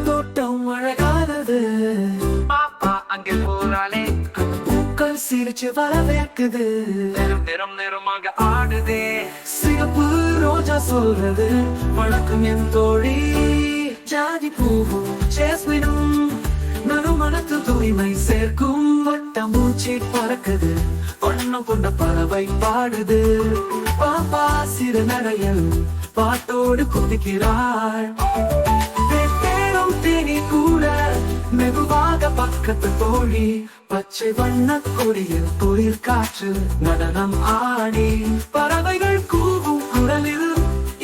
தோட்டம் அழகானது, பாப்பா அங்கே போறாளே, பூக்கள் சிரிச்சு வரவேற்குது, நிறம் நிறம் நிறமாக ஆடுதே, சிகப்பு ரோஜா சொல்றது வணக்கம் என் தோழி, ஜாதி பூவும் ஜேஸ்மினும் நறுமணத்து தூய்மை சேர்க்கும், வட்டம்பூச்சி பறக்குது, வண்ணம் கொண்ட பறவை பாடுது, பாப்பா சிறு நடையில் பாட்டோடு குதிக்கிறாள், தேனும் தேனி கூட மெதுவாக பக்கத்து தோழி, பச்சை வண்ண கொடியில் குளிர் காற்று நடனம் ஆடி, பறவைகள் கூவும் குரலில்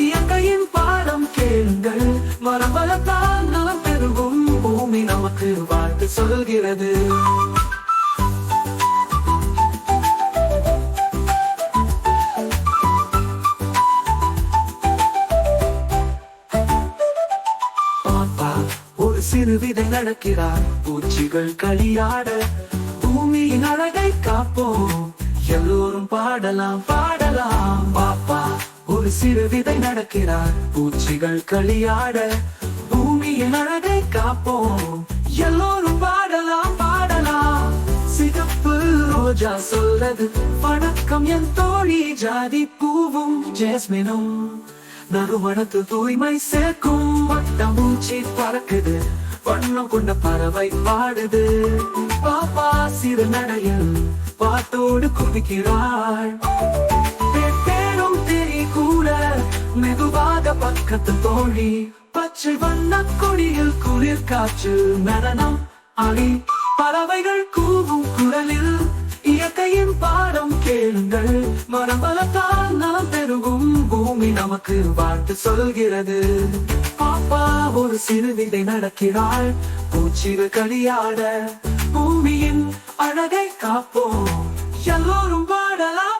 இயற்கையின் பாடம் கேளுங்கள், மரம் வளர்த்தால் நலம் பெருகும், பூமி நமக்கு வாழ்த்து சொல்கிறது. ஒரு சிறு விதை நடக்கிறார், பூச்சிகள் களியாட, பூமியின் அழகை காப்போம், எல்லோரும் பாடலாம் பாடலாம். பாப்பா ஒரு சிறு விதை நடக்கிறார், பூச்சிகள் களியாட, பூமியின் அழகை காப்போம், எல்லோரும் பாடலாம் பாடலாம். சிகப்பு ரோஜா சொல்லது வணக்கம் என் தோழி, ஜாதி பூவும் ஜேஸ்மினும் நறுமணத்து தூய்மை சேர்க்கும், வட்டம்பூச்சி பறக்குது, வண்ணம் கொண்ட பறவை பாடுது, பாப்பா சிறு நடையில் பாட்டோடு குதிக்கிறாள், தேனும் தேனி கூட மெதுவாக பக்கத்து தோழி, பச்சை வண்ண கொடியில் குளிர் காற்று நடனம் ஆடி, பறவைகள் கூவும் குரலில் இயற்கையின் பாடம் கேளுங்கள், மரம் வளர்த்தால் நலம் பெருகும், பூமி நமக்கு வாழ்த்து சொல்கிறது. பாப்பா ஒரு சிறு விதை நடக்கிறாள், பூச்சிகள் களியாட, பூமியின் அழகை காப்போம், எல்லோரும் பாடலாம்.